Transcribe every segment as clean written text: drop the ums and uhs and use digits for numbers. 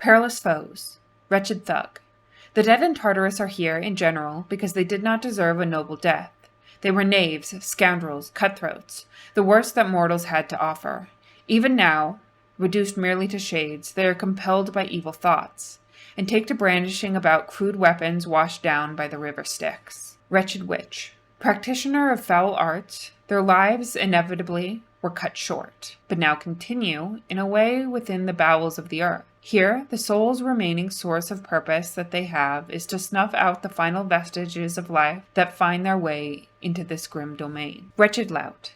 Perilous Foes, Wretched Thug. The dead in Tartarus are here, in general, because they did not deserve a noble death. They were knaves, scoundrels, cutthroats, the worst that mortals had to offer. Even now, reduced merely to shades, they are compelled by evil thoughts, and take to brandishing about crude weapons washed down by the river Styx. Wretched Witch. Practitioner of foul arts, their lives, inevitably, were cut short, but now continue, in a way, within the bowels of the earth. Here, the soul's remaining source of purpose that they have is to snuff out the final vestiges of life that find their way into this grim domain. Wretched Lout.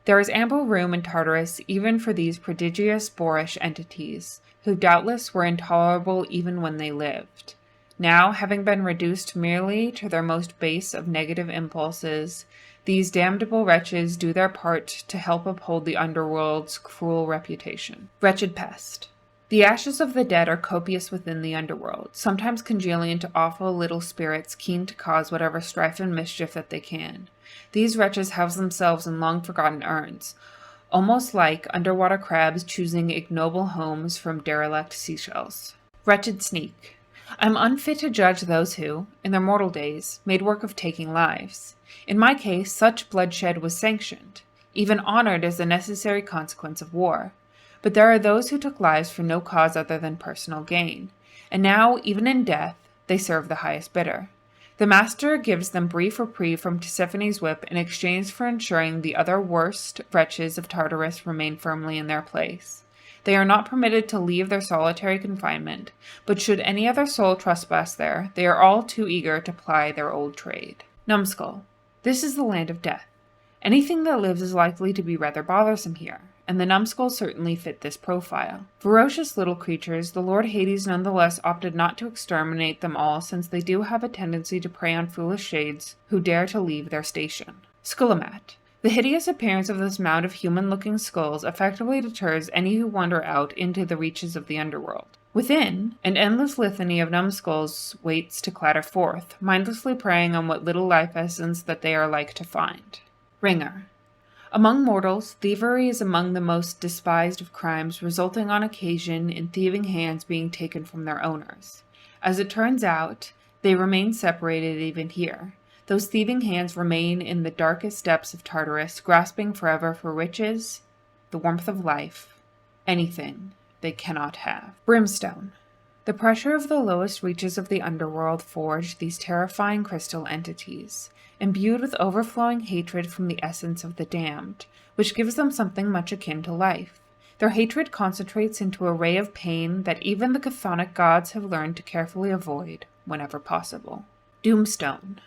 There is ample room in Tartarus even for these prodigious boorish entities, who doubtless were intolerable even when they lived. Now, having been reduced merely to their most base of negative impulses, these damnable wretches do their part to help uphold the underworld's cruel reputation. Wretched Pest. The ashes of the dead are copious within the underworld, sometimes congealing into awful little spirits keen to cause whatever strife and mischief that they can. These wretches house themselves in long-forgotten urns, almost like underwater crabs choosing ignoble homes from derelict seashells. Wretched Sneak. I am unfit to judge those who, in their mortal days, made work of taking lives. In my case, such bloodshed was sanctioned, even honored as a necessary consequence of war. But there are those who took lives for no cause other than personal gain, and now, even in death, they serve the highest bidder. The master gives them brief reprieve from Tisiphone's whip in exchange for ensuring the other worst wretches of Tartarus remain firmly in their place. They are not permitted to leave their solitary confinement, but should any other soul trespass there, they are all too eager to ply their old trade. Numbskull. This is the land of death. Anything that lives is likely to be rather bothersome here, and the numbskulls certainly fit this profile. Ferocious little creatures, the Lord Hades nonetheless opted not to exterminate them all, since they do have a tendency to prey on foolish shades who dare to leave their station. Skullamat. The hideous appearance of this mound of human-looking skulls effectively deters any who wander out into the reaches of the underworld. Within, an endless litany of numbskulls waits to clatter forth, mindlessly preying on what little life essence that they are like to find. Ringer. Among mortals, thievery is among the most despised of crimes, resulting on occasion in thieving hands being taken from their owners. As it turns out, they remain separated even here. Those thieving hands remain in the darkest depths of Tartarus, grasping forever for riches, the warmth of life, anything they cannot have. Brimstone. The pressure of the lowest reaches of the underworld forged these terrifying crystal entities, imbued with overflowing hatred from the essence of the damned, which gives them something much akin to life. Their hatred concentrates into a ray of pain that even the chthonic gods have learned to carefully avoid whenever possible. Doomstone.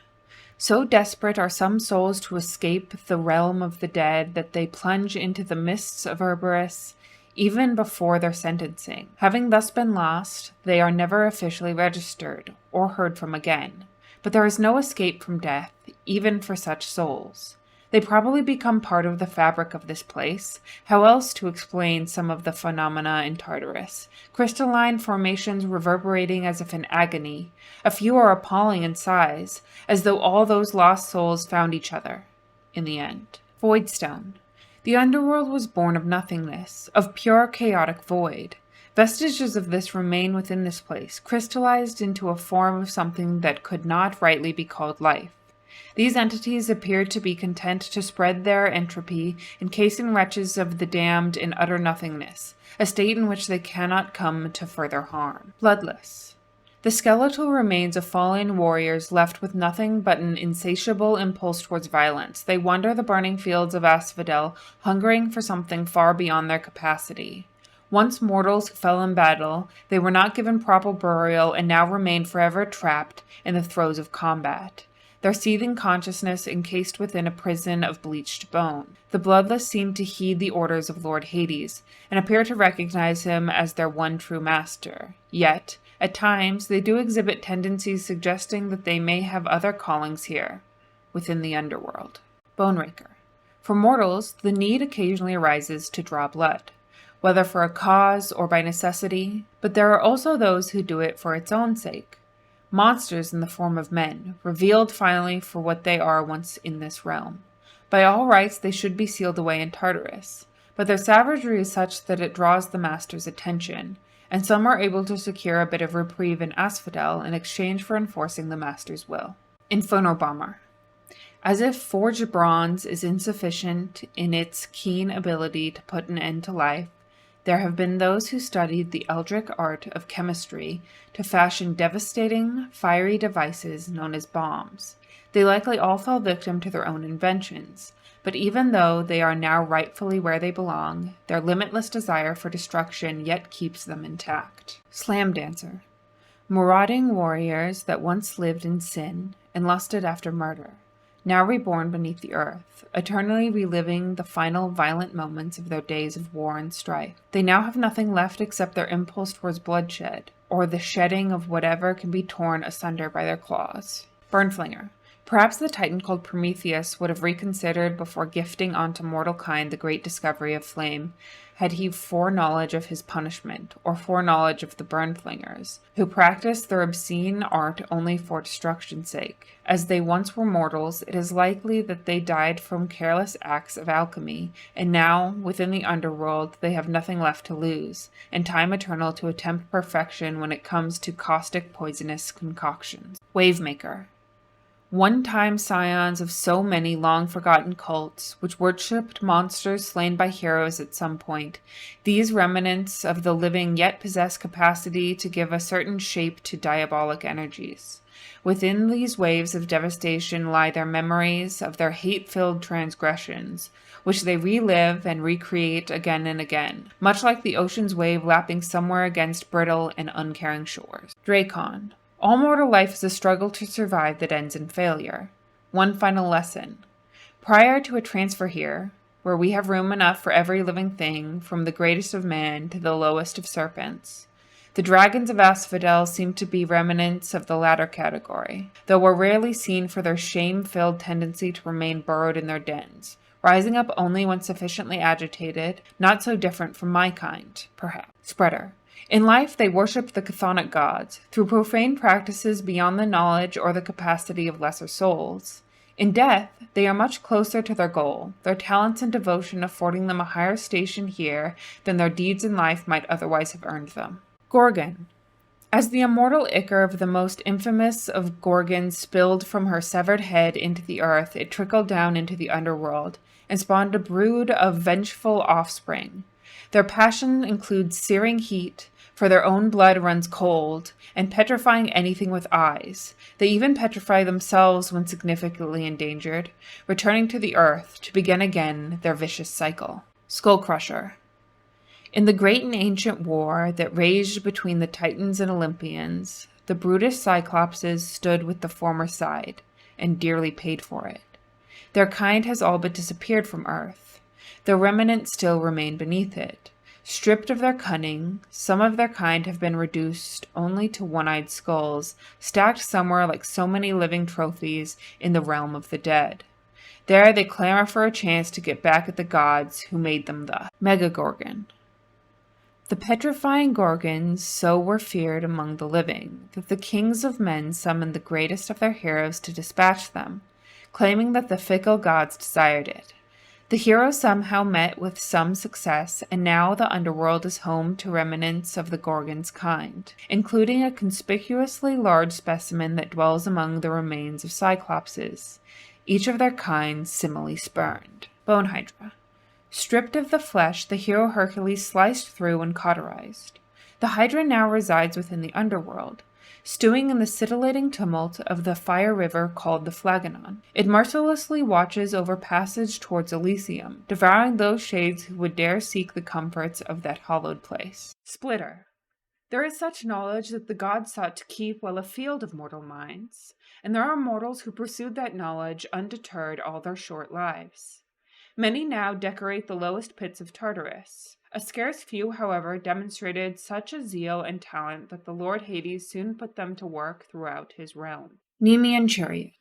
So desperate are some souls to escape the realm of the dead that they plunge into the mists of Cerberus even before their sentencing. Having thus been lost, they are never officially registered or heard from again. But there is no escape from death, even for such souls. They probably become part of the fabric of this place. How else to explain some of the phenomena in Tartarus? Crystalline formations reverberating as if in agony. A few are appalling in size, as though all those lost souls found each other in the end. Voidstone. The underworld was born of nothingness, of pure chaotic void. Vestiges of this remain within this place, crystallized into a form of something that could not rightly be called life. These entities appeared to be content to spread their entropy, encasing wretches of the damned in utter nothingness, a state in which they cannot come to further harm. Bloodless. The skeletal remains of fallen warriors left with nothing but an insatiable impulse towards violence. They wander the burning fields of Asphodel, hungering for something far beyond their capacity. Once mortals who fell in battle, they were not given proper burial and now remain forever trapped in the throes of combat, their seething consciousness encased within a prison of bleached bone. The bloodless seem to heed the orders of Lord Hades, and appear to recognize him as their one true master. Yet, at times, they do exhibit tendencies suggesting that they may have other callings here, within the underworld. Boneraker. For mortals, the need occasionally arises to draw blood, whether for a cause or by necessity, but there are also those who do it for its own sake. Monsters in the form of men, revealed finally for what they are once in this realm. By all rights, they should be sealed away in Tartarus, but their savagery is such that it draws the master's attention, and some are able to secure a bit of reprieve in Asphodel in exchange for enforcing the master's will. Inferno Bomber. As if forged bronze is insufficient in its keen ability to put an end to life, there have been those who studied the eldritch art of chemistry to fashion devastating, fiery devices known as bombs. They likely all fell victim to their own inventions, but even though they are now rightfully where they belong, their limitless desire for destruction yet keeps them intact. Slam Dancer. Marauding warriors that once lived in sin and lusted after murder, now reborn beneath the earth, eternally reliving the final violent moments of their days of war and strife. They now have nothing left except their impulse towards bloodshed, or the shedding of whatever can be torn asunder by their claws. Burnflinger. Perhaps the titan called Prometheus would have reconsidered before gifting onto mortal kind the great discovery of flame, had he foreknowledge of his punishment, or foreknowledge of the Burnflingers, who practiced their obscene art only for destruction's sake. As they once were mortals, it is likely that they died from careless acts of alchemy, and now, within the underworld, they have nothing left to lose, and time eternal to attempt perfection when it comes to caustic poisonous concoctions. Wavemaker. One-time scions of so many long-forgotten cults, which worshipped monsters slain by heroes at some point, these remnants of the living yet possess capacity to give a certain shape to diabolic energies. Within these waves of devastation lie their memories of their hate-filled transgressions, which they relive and recreate again and again, much like the ocean's wave lapping somewhere against brittle and uncaring shores. Dracon. All mortal life is a struggle to survive that ends in failure. One final lesson. Prior to a transfer here, where we have room enough for every living thing, from the greatest of man to the lowest of serpents, the dragons of Asphodel seem to be remnants of the latter category, though were rarely seen for their shame-filled tendency to remain burrowed in their dens, rising up only when sufficiently agitated, not so different from my kind, perhaps. Spreader. In life, they worshipped the chthonic gods, through profane practices beyond the knowledge or the capacity of lesser souls. In death, they are much closer to their goal, their talents and devotion affording them a higher station here than their deeds in life might otherwise have earned them. Gorgon. As the immortal ichor of the most infamous of Gorgons spilled from her severed head into the earth, it trickled down into the underworld, and spawned a brood of vengeful offspring. Their passion includes searing heat, for their own blood runs cold, and petrifying anything with eyes. They even petrify themselves when significantly endangered, returning to the earth to begin again their vicious cycle. Skullcrusher. In the great and ancient war that raged between the Titans and Olympians, the brutish Cyclopses stood with the former side, and dearly paid for it. Their kind has all but disappeared from Earth, though remnants still remain beneath it. Stripped of their cunning, some of their kind have been reduced only to one-eyed skulls, stacked somewhere like so many living trophies in the realm of the dead. There they clamor for a chance to get back at the gods who made them thus. Megagorgon. The petrifying Gorgons so were feared among the living, that the kings of men summoned the greatest of their heroes to dispatch them, claiming that the fickle gods desired it. The hero somehow met with some success, and now the underworld is home to remnants of the Gorgon's kind, including a conspicuously large specimen that dwells among the remains of Cyclopses, each of their kind similarly spurned. Bone Hydra. Stripped of the flesh, the hero Hercules sliced through and cauterized. The Hydra now resides within the underworld, stewing in the scintillating tumult of the fire river called the Phlegon. It mercilessly watches over passage towards Elysium, devouring those shades who would dare seek the comforts of that hallowed place. Splitter. There is such knowledge that the gods sought to keep well afield of mortal minds, and there are mortals who pursued that knowledge undeterred all their short lives. Many now decorate the lowest pits of Tartarus. A scarce few, however, demonstrated such a zeal and talent that the Lord Hades soon put them to work throughout his realm. Nemean Chariot.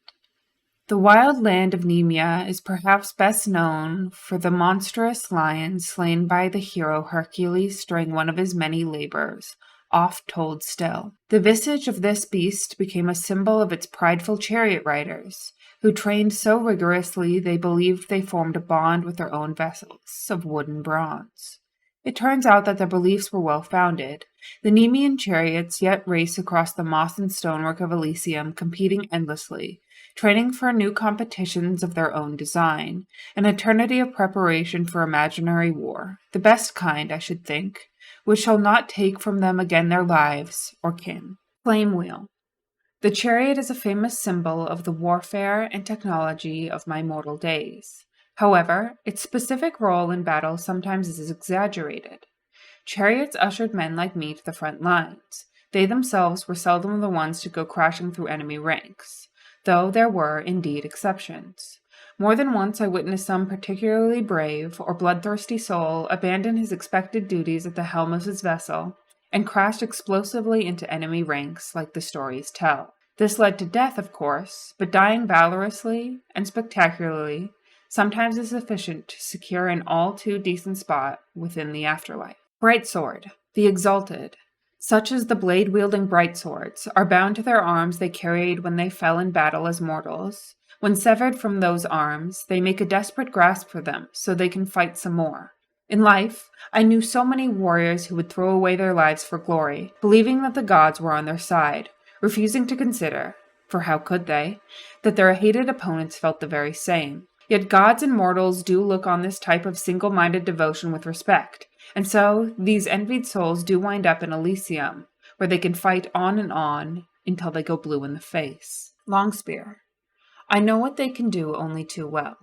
The wild land of Nemea is perhaps best known for the monstrous lion slain by the hero Hercules during one of his many labors, oft told still. The visage of this beast became a symbol of its prideful chariot riders, who trained so rigorously they believed they formed a bond with their own vessels of wood and bronze. It turns out that their beliefs were well-founded. The Nemean chariots yet race across the moss and stonework of Elysium, competing endlessly, training for new competitions of their own design, an eternity of preparation for imaginary war, the best kind, I should think, which shall not take from them again their lives or kin. Flame Wheel. The chariot is a famous symbol of the warfare and technology of my mortal days. However, its specific role in battle sometimes is exaggerated. Chariots ushered men like me to the front lines. They themselves were seldom the ones to go crashing through enemy ranks, though there were, indeed, exceptions. More than once I witnessed some particularly brave or bloodthirsty soul abandon his expected duties at the helm of his vessel and crashed explosively into enemy ranks like the stories tell. This led to death, of course, but dying valorously and spectacularly sometimes is sufficient to secure an all too decent spot within the afterlife. Bright Sword, the Exalted, such as the blade-wielding bright swords, are bound to their arms they carried when they fell in battle as mortals. When severed from those arms, they make a desperate grasp for them so they can fight some more. In life, I knew so many warriors who would throw away their lives for glory, believing that the gods were on their side, refusing to consider, for how could they, that their hated opponents felt the very same. Yet gods and mortals do look on this type of single-minded devotion with respect, and so these envied souls do wind up in Elysium, where they can fight on until they go blue in the face. Long Spear. I know what they can do only too well.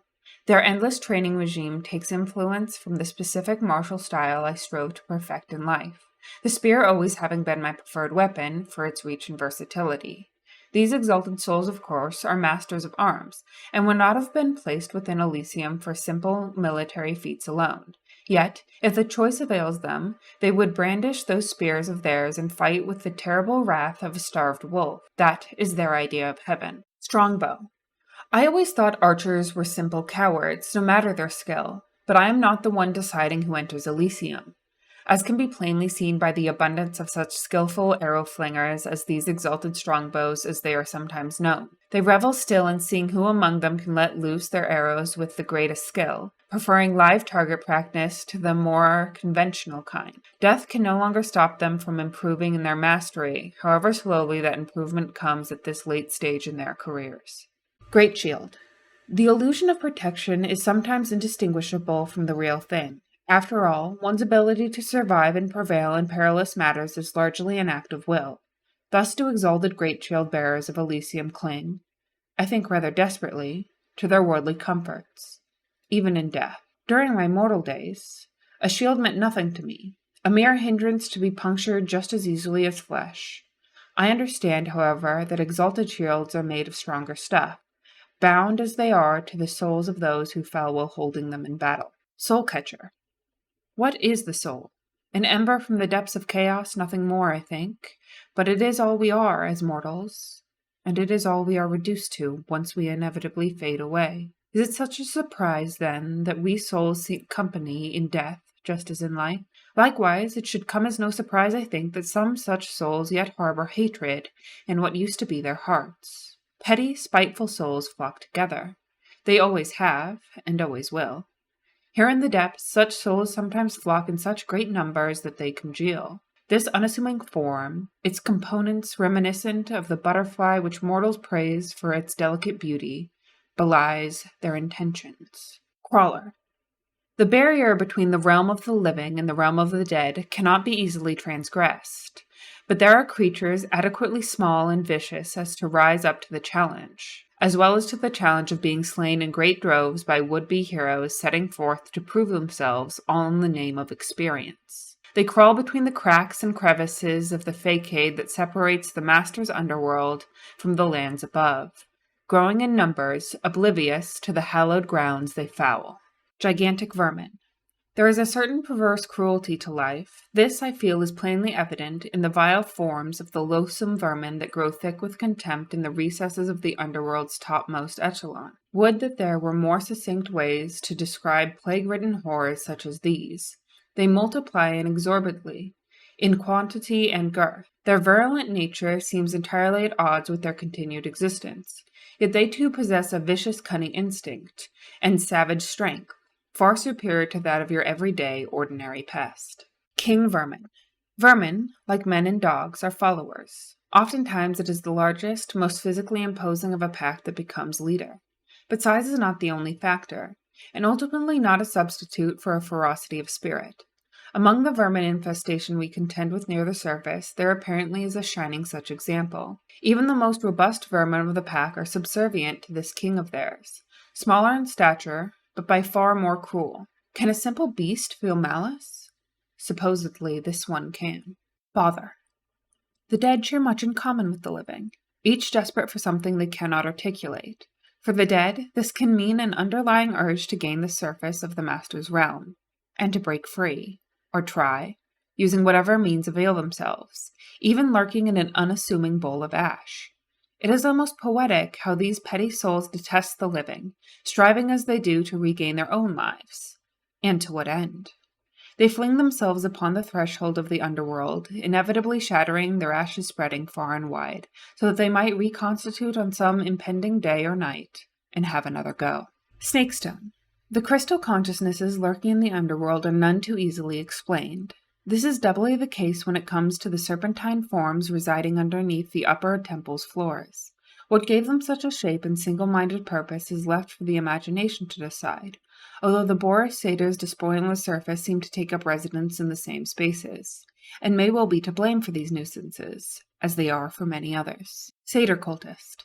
Their endless training regime takes influence from the specific martial style I strove to perfect in life, the spear always having been my preferred weapon for its reach and versatility. These exalted souls, of course, are masters of arms, and would not have been placed within Elysium for simple military feats alone. Yet, if the choice avails them, they would brandish those spears of theirs and fight with the terrible wrath of a starved wolf. That is their idea of heaven. Strongbow. I always thought archers were simple cowards, no matter their skill, but I am not the one deciding who enters Elysium, as can be plainly seen by the abundance of such skillful arrow-flingers as these exalted strongbows as they are sometimes known. They revel still in seeing who among them can let loose their arrows with the greatest skill, preferring live target practice to the more conventional kind. Death can no longer stop them from improving in their mastery, however slowly that improvement comes at this late stage in their careers. Great Shield. The illusion of protection is sometimes indistinguishable from the real thing. After all, one's ability to survive and prevail in perilous matters is largely an act of will. Thus do exalted great shield bearers of Elysium cling, I think rather desperately, to their worldly comforts, even in death. During my mortal days, a shield meant nothing to me, a mere hindrance to be punctured just as easily as flesh. I understand, however, that exalted shields are made of stronger stuff, bound as they are to the souls of those who fell while holding them in battle. Soul Catcher. What is the soul? An ember from the depths of chaos, nothing more, I think. But it is all we are as mortals, and it is all we are reduced to once we inevitably fade away. Is it such a surprise, then, that we souls seek company in death, just as in life? Likewise, it should come as no surprise, I think, that some such souls yet harbor hatred in what used to be their hearts. Petty, spiteful souls flock together. They always have, and always will. Here in the depths, such souls sometimes flock in such great numbers that they congeal. This unassuming form, its components reminiscent of the butterfly which mortals praise for its delicate beauty, belies their intentions. Crawler. The barrier between the realm of the living and the realm of the dead cannot be easily transgressed, but there are creatures adequately small and vicious as to rise up to the challenge, as well as to the challenge of being slain in great droves by would-be heroes setting forth to prove themselves all in the name of experience. They crawl between the cracks and crevices of the facade that separates the master's underworld from the lands above, growing in numbers, oblivious to the hallowed grounds they foul. Gigantic Vermin. There is a certain perverse cruelty to life. This, I feel, is plainly evident in the vile forms of the loathsome vermin that grow thick with contempt in the recesses of the underworld's topmost echelon. Would that there were more succinct ways to describe plague-ridden horrors such as these. They multiply inexorably, in quantity and girth. Their virulent nature seems entirely at odds with their continued existence. Yet they too possess a vicious cunning instinct, and savage strength. far superior to that of your everyday, ordinary pest. King Vermin. Vermin, like men and dogs, are followers. Oftentimes it is the largest, most physically imposing of a pack that becomes leader. But size is not the only factor, and ultimately not a substitute for a ferocity of spirit. Among the vermin infestation we contend with near the surface, there apparently is a shining such example. Even the most robust vermin of the pack are subservient to this king of theirs, smaller in stature, but by far more cruel. Can a simple beast feel malice? Supposedly, this one can. Bother. The dead share much in common with the living, each desperate for something they cannot articulate. For the dead, this can mean an underlying urge to gain the surface of the master's realm, and to break free, or try, using whatever means avail themselves, even lurking in an unassuming bowl of ash. It is almost poetic how these petty souls detest the living, striving as they do to regain their own lives. And to what end? They fling themselves upon the threshold of the underworld, inevitably shattering, their ashes spreading far and wide, so that they might reconstitute on some impending day or night, and have another go. Snakestone. The crystal consciousnesses lurking in the underworld are none too easily explained. This is doubly the case when it comes to the serpentine forms residing underneath the upper temple's floors. What gave them such a shape and single-minded purpose is left for the imagination to decide, although the boorish satyrs despoiling the surface seem to take up residence in the same spaces, and may well be to blame for these nuisances, as they are for many others. Satyr cultist.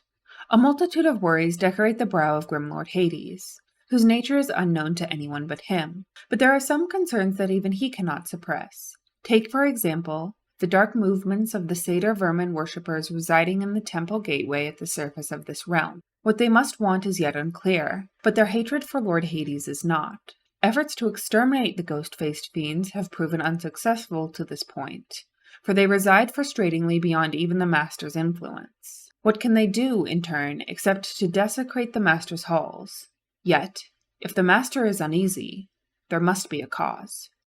A multitude of worries decorate the brow of grim Lord Hades, whose nature is unknown to anyone but him, but there are some concerns that even he cannot suppress. Take, for example, the dark movements of the satyr vermin worshippers residing in the temple gateway at the surface of this realm. What they must want is yet unclear, but their hatred for Lord Hades is not. Efforts to exterminate the ghost-faced fiends have proven unsuccessful to this point, for they reside frustratingly beyond even the Master's influence. What can they do, in turn, except to desecrate the Master's halls? Yet, if the Master is uneasy, there must be a cause.